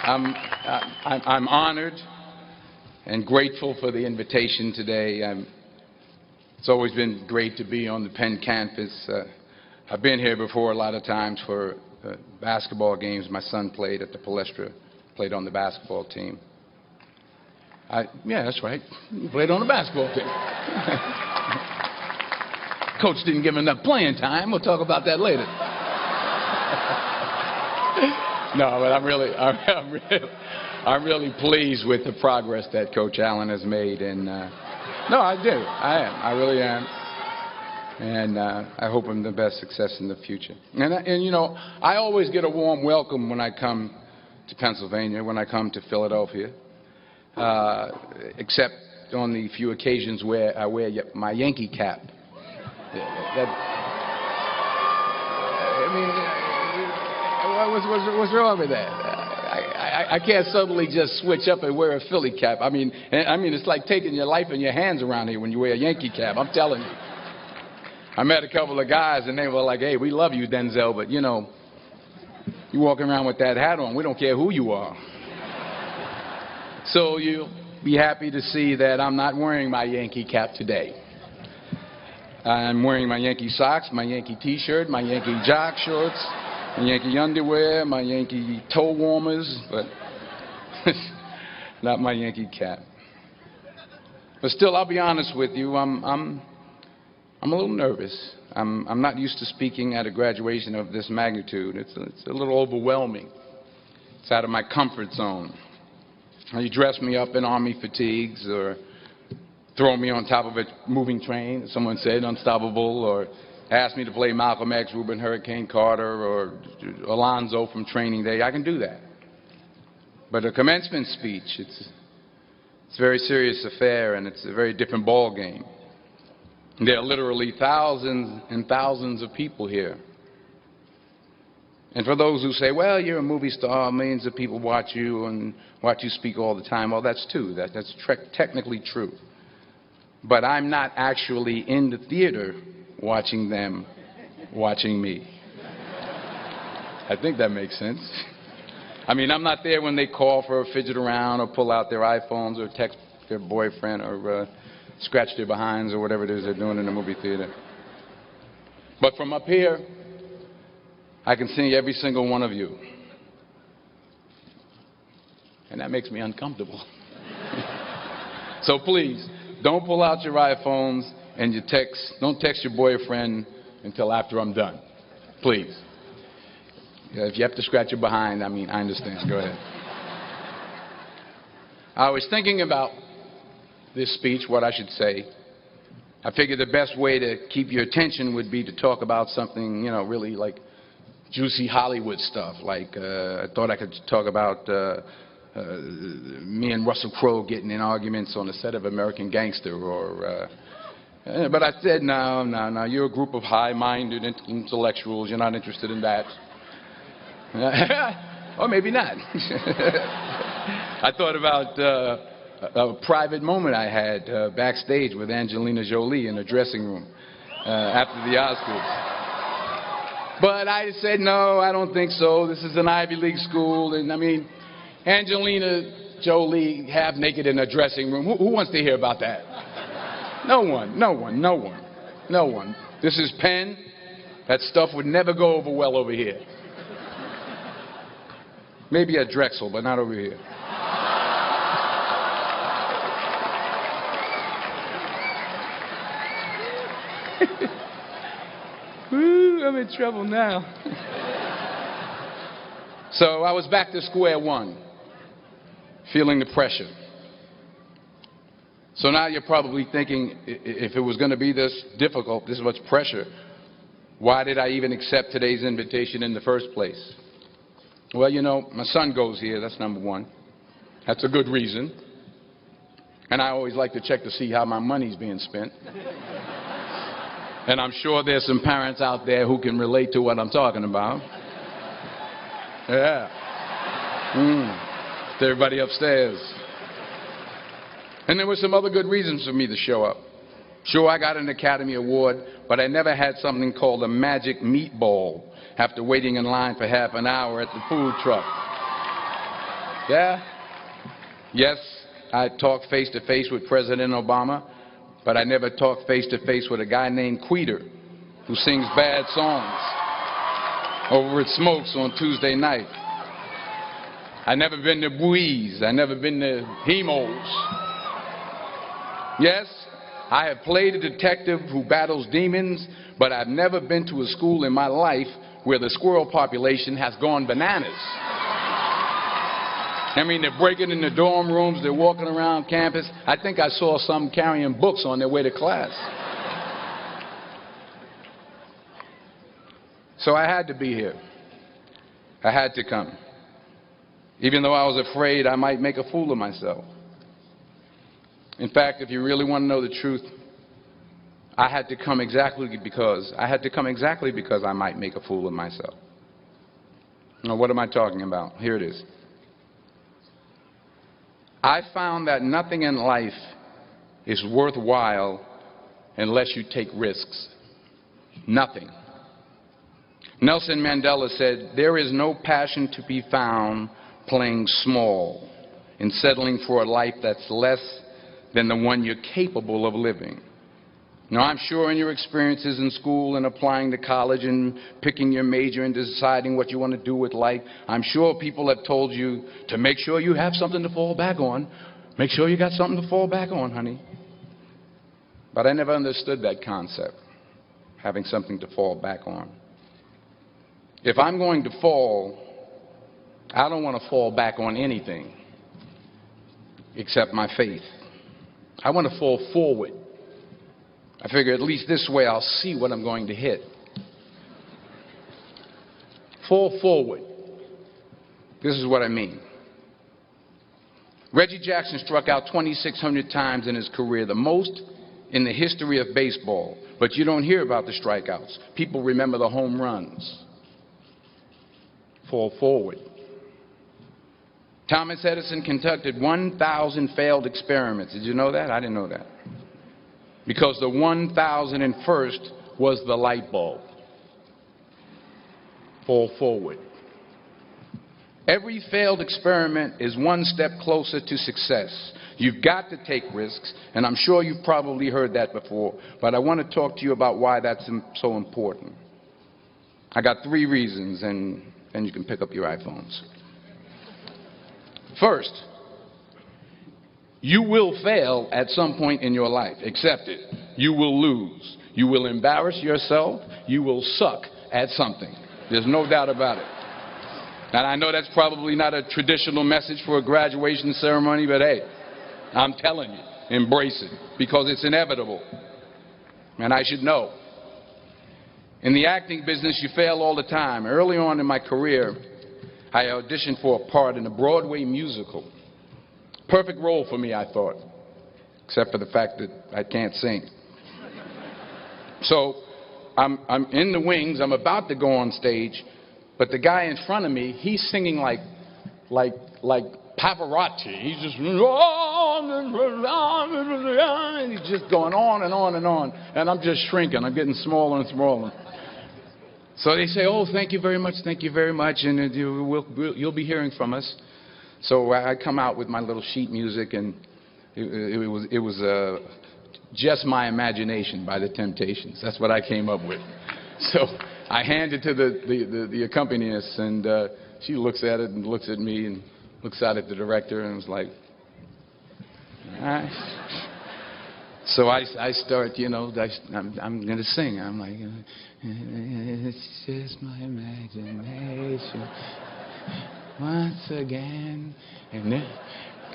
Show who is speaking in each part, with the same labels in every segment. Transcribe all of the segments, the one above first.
Speaker 1: I'm honored and grateful for the invitation today. It's always been great to be on the Penn campus. I've been here before a lot of times for basketball games. My son played at the Palestra, played on the basketball team. Yeah, that's right. He played on the basketball team. Coach didn't give him enough playing time. We'll talk about that later. No, but I'm really pleased with the progress that Coach Allen has made, and no, I do. I really am, and I hope him the best success in the future. And you know, I always get a warm welcome when I come to Pennsylvania, when I come to Philadelphia, except on the few occasions where I wear my Yankee cap. What's wrong with that? I can't suddenly just switch up and wear a Philly cap. I mean, it's like taking your life in your hands around here when you wear a Yankee cap. I'm telling you. I met a couple of guys, and they were like, hey, we love you, Denzel, but, you know, you walking around with that hat on, we don't care who you are. So you'll be happy to see that I'm not wearing my Yankee cap today. I'm wearing my Yankee socks, my Yankee T-shirt, my Yankee jock shorts, my Yankee underwear, my Yankee toe warmers, but not my Yankee cap. But still, I'll be honest with you, I'm a little nervous. I'm not used to speaking at a graduation of this magnitude. It's a little overwhelming. It's out of my comfort zone. You dress me up in army fatigues or throw me on top of a moving train, as someone said, unstoppable, or ask me to play Malcolm X, Reuben Hurricane Carter, or Alonzo from Training Day. I can do that. But a commencement speech, it's a very serious affair, and it's a very different ball game. There are literally thousands and thousands of people here. And for those who say, well, you're a movie star, millions of people watch you and watch you speak all the time, well, that's true. That's technically true. But I'm not actually in the theater watching them watching me. I think that makes sense. I mean, I'm not there when they call for a fidget around or pull out their iPhones or text their boyfriend or scratch their behinds or whatever it is they're doing in the movie theater. But from up here, I can see every single one of you. And that makes me uncomfortable. So please, don't pull out your iPhones and don't text your boyfriend until after I'm done. Please. If you have to scratch your behind, I mean, I understand. Go ahead. I was thinking about this speech, what I should say. I figured the best way to keep your attention would be to talk about something, you know, really like juicy Hollywood stuff. Like I thought I could talk about me and Russell Crowe getting in arguments on the set of American Gangster, or but I said, no, you're a group of high-minded intellectuals. You're not interested in that. Or maybe not. I thought about a private moment I had backstage with Angelina Jolie in the dressing room after the Oscars. But I said, no, I don't think so. This is an Ivy League school, and I mean, Angelina Jolie half naked in a dressing room. Who wants to hear about that? No one. This is Penn. That stuff would never go over well over here. Maybe at Drexel, but not over here. Woo, I'm in trouble now. So I was back to square one, feeling the pressure. So now you're probably thinking, if it was going to be this difficult, this much pressure, why did I even accept today's invitation in the first place? Well, you know, my son goes here, that's number one. That's a good reason. And I always like to check to see how my money's being spent. And I'm sure there's some parents out there who can relate to what I'm talking about. Yeah. It's everybody upstairs. And there were some other good reasons for me to show up. Sure, I got an Academy Award, but I never had something called a magic meatball after waiting in line for half an hour at the food truck. Yeah. Yes, I talked face-to-face with President Obama, but I never talked face-to-face with a guy named Queter who sings bad songs over at Smokes on Tuesday night. I never been to Buies. I never been to Hemos. Yes, I have played a detective who battles demons, but I've never been to a school in my life where the squirrel population has gone bananas. I mean, they're breaking in the dorm rooms, they're walking around campus. I think I saw some carrying books on their way to class. So I had to be here. I had to come. Even though I was afraid I might make a fool of myself. In fact, if you really want to know the truth, I had to come exactly because I might make a fool of myself. Now, what am I talking about? Here it is. I found that nothing in life is worthwhile unless you take risks. Nothing. Nelson Mandela said, "There is no passion to be found playing small and settling for a life that's less than the one you're capable of living." Now, I'm sure in your experiences in school and applying to college and picking your major and deciding what you want to do with life, I'm sure people have told you to make sure you have something to fall back on. Make sure you got something to fall back on, honey. But I never understood that concept, having something to fall back on. If I'm going to fall, I don't want to fall back on anything except my faith. I want to fall forward. I figure at least this way I'll see what I'm going to hit. Fall forward. This is what I mean. Reggie Jackson struck out 2,600 times in his career, the most in the history of baseball. But you don't hear about the strikeouts. People remember the home runs. Fall forward. Thomas Edison conducted 1,000 failed experiments. Did you know that? I didn't know that. Because the 1,001st was the light bulb. Fall forward. Every failed experiment is one step closer to success. You've got to take risks, and I'm sure you've probably heard that before, but I want to talk to you about why that's so important. I got 3 reasons, and you can pick up your iPhones. First, you will fail at some point in your life. Accept it. You will lose. You will embarrass yourself. You will suck at something. There's no doubt about it. And I know that's probably not a traditional message for a graduation ceremony, but hey, I'm telling you, embrace it, because it's inevitable. And I should know. In the acting business, you fail all the time. Early on in my career, I auditioned for a part in a Broadway musical. Perfect role for me, I thought, except for the fact that I can't sing. So I'm in the wings. I'm about to go on stage, but the guy in front of me, he's singing like Pavarotti. He's just and he's just going on and on and on, and I'm just shrinking. I'm getting smaller and smaller. So they say, "Oh, thank you very much, and you'll be hearing from us." So I come out with my little sheet music, and it was Just My Imagination by the Temptations. That's what I came up with. So I hand it to the accompanist, and she looks at it and looks at me and looks out at the director and was like, "All right." So I start, I'm going to sing. I'm like, "It's just my imagination. Once again, and then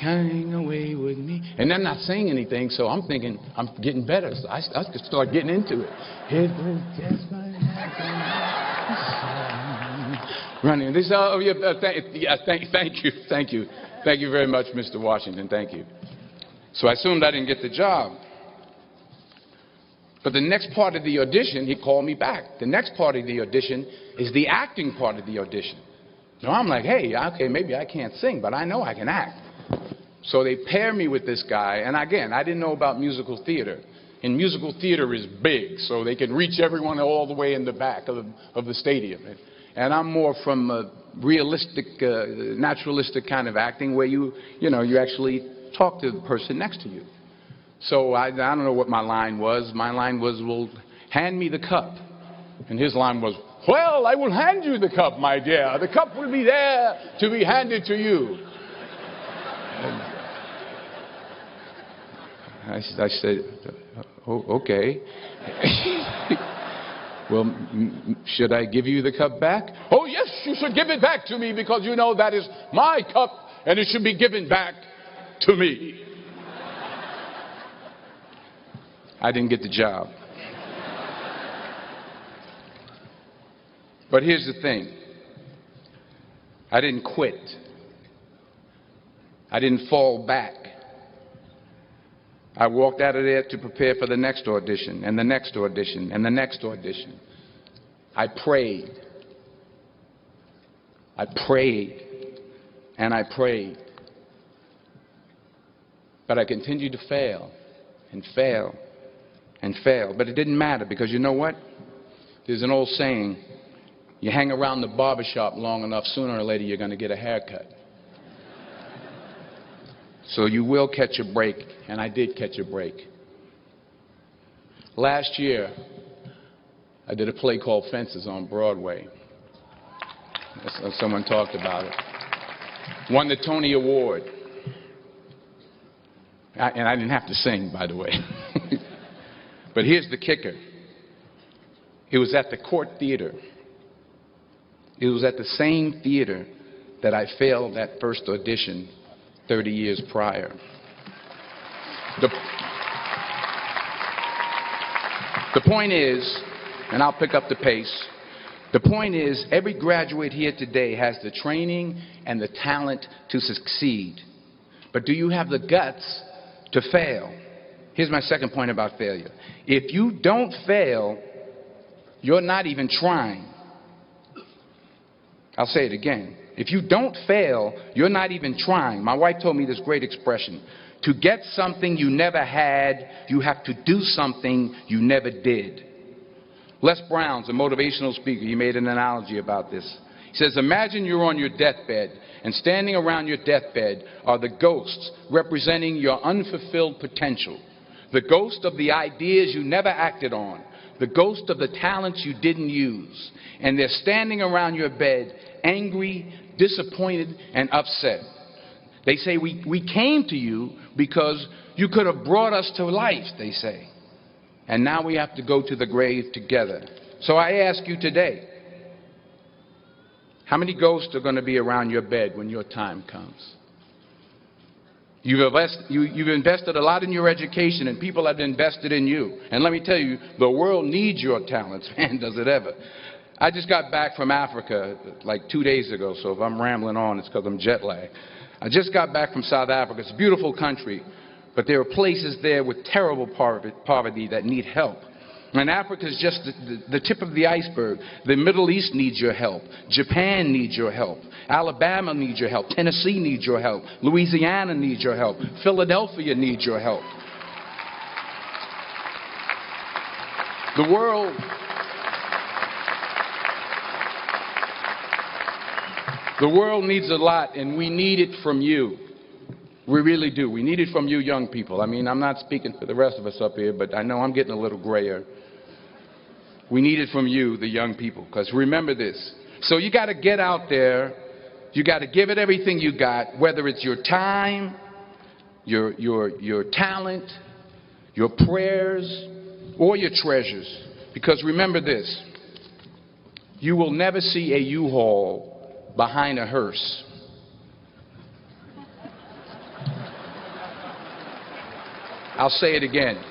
Speaker 1: coming away with me." And I'm not saying anything, so I'm thinking I'm getting better. So I just start getting into it. It was just my imagination. Running. This, thank you very much, Mr. Washington. Thank you. So I assumed I didn't get the job. But the next part of the audition, he called me back. The next part of the audition is the acting part of the audition. So I'm like, hey, okay, maybe I can't sing, but I know I can act. So they pair me with this guy, and again, I didn't know about musical theater. And musical theater is big, so they can reach everyone all the way in the back of the stadium. And I'm more from realistic, naturalistic kind of acting where you actually talk to the person next to you. So I don't know what my line was. My line was, well, hand me the cup. And his line was, well, I will hand you the cup, my dear. The cup will be there to be handed to you. I said, oh, okay. Well, should I give you the cup back? Oh, yes, you should give it back to me because you know that is my cup and it should be given back to me. I didn't get the job. But here's the thing. I didn't quit. I didn't fall back. I walked out of there to prepare for the next audition, and the next audition, and the next audition. I prayed. I prayed, and I prayed. But I continued to fail, and fail, and fail. But it didn't matter, because you know what? There's an old saying, you hang around the barbershop long enough, sooner or later you're going to get a haircut. So you will catch a break, and I did catch a break. Last year, I did a play called Fences on Broadway. Someone talked about it. Won the Tony Award. And I didn't have to sing, by the way. But here's the kicker. It was at the Court Theater. It was at the same theater that I failed that first audition 30 years prior. The point is, and I'll pick up the pace, the point is every graduate here today has the training and the talent to succeed. But do you have the guts to fail? Here's my second point about failure. If you don't fail, you're not even trying. I'll say it again. If you don't fail, you're not even trying. My wife told me this great expression. To get something you never had, you have to do something you never did. Les Brown's a motivational speaker. He made an analogy about this. He says, imagine you're on your deathbed, and standing around your deathbed are the ghosts representing your unfulfilled potential. The ghost of the ideas you never acted on. The ghost of the talents you didn't use. And they're standing around your bed, angry, disappointed, and upset. They say, we came to you because you could have brought us to life, they say. And now we have to go to the grave together. So I ask you today, how many ghosts are going to be around your bed when your time comes? You've invested a lot in your education, and people have invested in you. And let me tell you, the world needs your talents, man, does it ever. I just got back from Africa like 2 days ago, so if I'm rambling on, it's because I'm jet lagged. I just got back from South Africa. It's a beautiful country, but there are places there with terrible poverty that need help. And Africa is just the tip of the iceberg. The Middle East needs your help. Japan needs your help. Alabama needs your help. Tennessee needs your help. Louisiana needs your help. Philadelphia needs your help. The world needs a lot, and we need it from you. We really do. We need it from you young people. I mean, I'm not speaking for the rest of us up here, but I know I'm getting a little grayer. We need it from you, the young people, because remember this. So you got to get out there. You got to give it everything you got, whether it's your time, your talent, your prayers, or your treasures. Because remember this. You will never see a U-Haul behind a hearse. I'll say it again.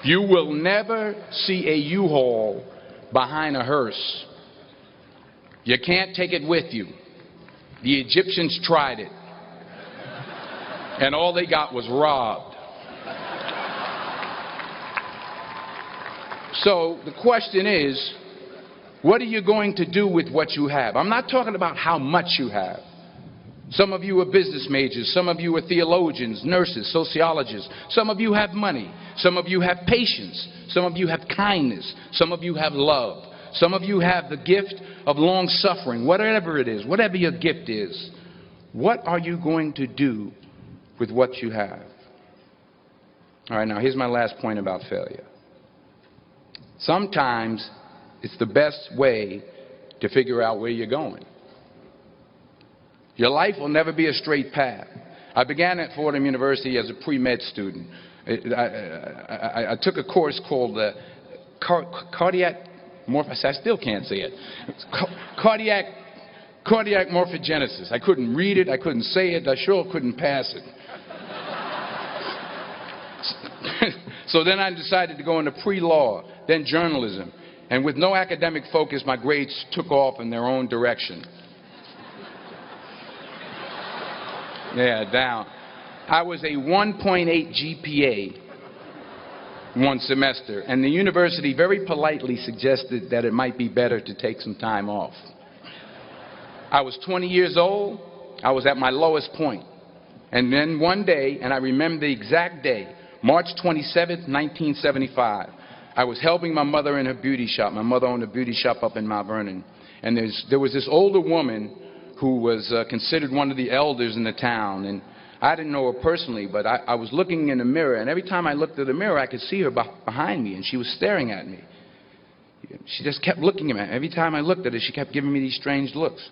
Speaker 1: You will never see a U-Haul behind a hearse. You can't take it with you. The Egyptians tried it, and all they got was robbed. So the question is, what are you going to do with what you have? I'm not talking about how much you have. Some of you are business majors. Some of you are theologians, nurses, sociologists. Some of you have money. Some of you have patience. Some of you have kindness. Some of you have love. Some of you have the gift of long suffering, whatever it is, whatever your gift is. What are you going to do with what you have? All right, now here's my last point about failure. Sometimes it's the best way to figure out where you're going. Your life will never be a straight path. I began at Fordham University as a pre-med student. I took a course called cardiac morphogenesis. I still can't say it. Cardiac morphogenesis. I couldn't read it. I couldn't say it. I sure couldn't pass it. So then I decided to go into pre-law, then journalism. And with no academic focus, my grades took off in their own direction. Yeah, down. I was a 1.8 GPA one semester, and the university very politely suggested that it might be better to take some time off. I was 20 years old. I was at my lowest point. And then one day, and I remember the exact day, March 27th, 1975, I was helping my mother in her beauty shop. My mother owned a beauty shop up in Mount Vernon. And there was this older woman who was considered one of the elders in the town. And I didn't know her personally, but I was looking in the mirror, and every time I looked at the mirror, I could see her behind me, and she was staring at me. She just kept looking at me. Every time I looked at her, she kept giving me these strange looks.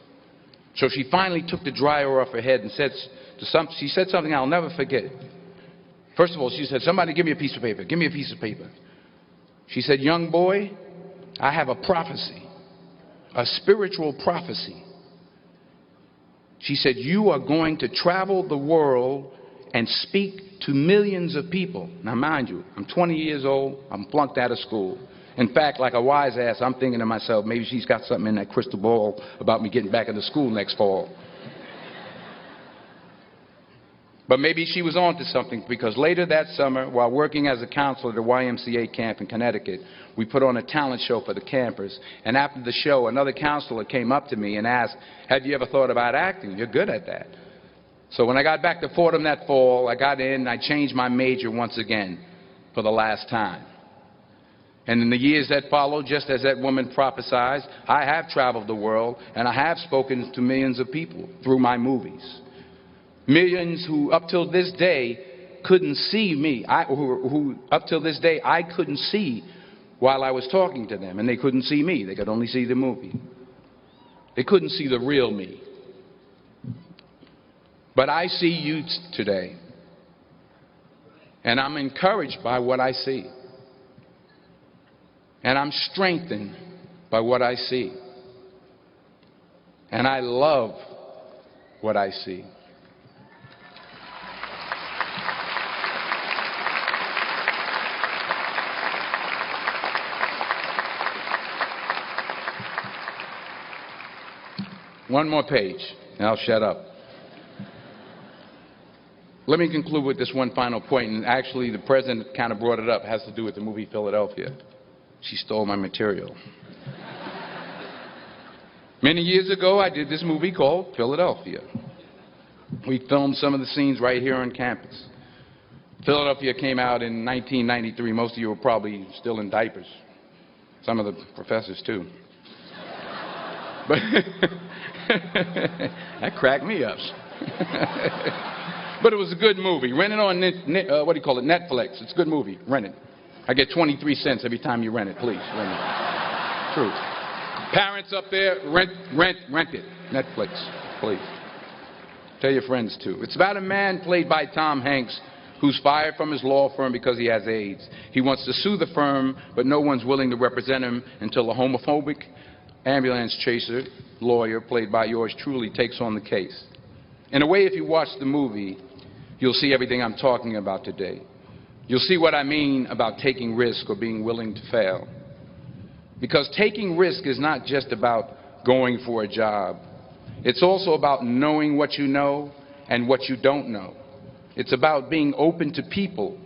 Speaker 1: So she finally took the dryer off her head and she said something I'll never forget. First of all, she said, "Somebody give me a piece of paper. Give me a piece of paper." She said, "Young boy, I have a prophecy, a spiritual prophecy." She said, "You are going to travel the world and speak to millions of people." Now, mind you, I'm 20 years old. I'm flunked out of school. In fact, like a wise ass, I'm thinking to myself, maybe she's got something in that crystal ball about me getting back into school next fall. But maybe she was on to something, because later that summer, while working as a counselor at the YMCA camp in Connecticut, we put on a talent show for the campers. And after the show, another counselor came up to me and asked, "Have you ever thought about acting? You're good at that." So when I got back to Fordham that fall, I got in and I changed my major once again for the last time. And in the years that followed, just as that woman prophesied, I have traveled the world and I have spoken to millions of people through my movies. Millions who up till this day couldn't see me, who up till this day I couldn't see while I was talking to them, and they couldn't see me. They could only see the movie. They couldn't see the real me. But I see you today, and I'm encouraged by what I see. And I'm strengthened by what I see. And I love what I see. One more page, and I'll shut up. Let me conclude with this one final point, and actually the president kind of brought it up. It has to do with the movie Philadelphia. She stole my material. Many years ago, I did this movie called Philadelphia. We filmed some of the scenes right here on campus. Philadelphia came out in 1993. Most of you were probably still in diapers. Some of the professors, too. But that cracked me up. But it was a good movie. Rent it on, Netflix. It's a good movie. Rent it. I get 23 cents every time you rent it. Please, rent it. Truth. Parents up there, rent it. Netflix, please. Tell your friends, too. It's about a man played by Tom Hanks who's fired from his law firm because he has AIDS. He wants to sue the firm, but no one's willing to represent him until a homophobic ambulance chaser lawyer, played by yours truly, takes on the case. In a way, if you watch the movie, you'll see everything I'm talking about today. You'll see what I mean about taking risk or being willing to fail. Because taking risk is not just about going for a job. It's also about knowing what you know and what you don't know. It's about being open to people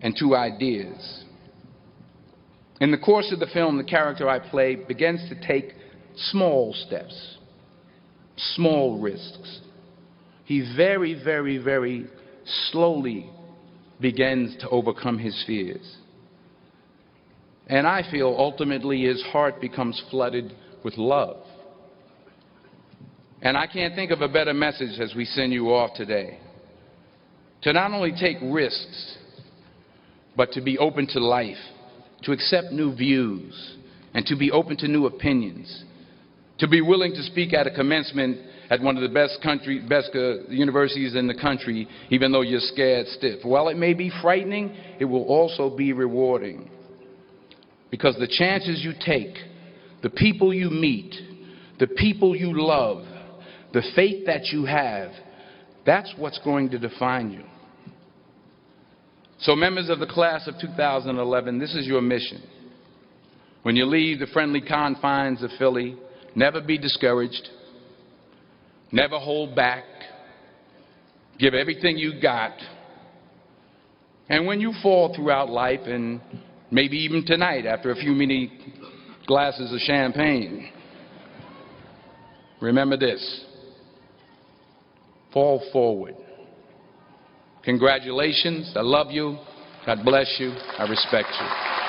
Speaker 1: and to ideas. In the course of the film, the character I play begins to take small steps, small risks. He very, very, very slowly begins to overcome his fears. And I feel ultimately his heart becomes flooded with love. And I can't think of a better message as we send you off today. To not only take risks, but to be open to life, to accept new views, and to be open to new opinions, to be willing to speak at a commencement at one of the best universities in the country, even though you're scared stiff. While it may be frightening, it will also be rewarding. Because the chances you take, the people you meet, the people you love, the faith that you have, that's what's going to define you. So members of the class of 2011, this is your mission. When you leave the friendly confines of Philly, never be discouraged. Never hold back. Give everything you got. And when you fall throughout life, and maybe even tonight after a few many glasses of champagne, remember this: fall forward. Congratulations. I love you. God bless you. I respect you.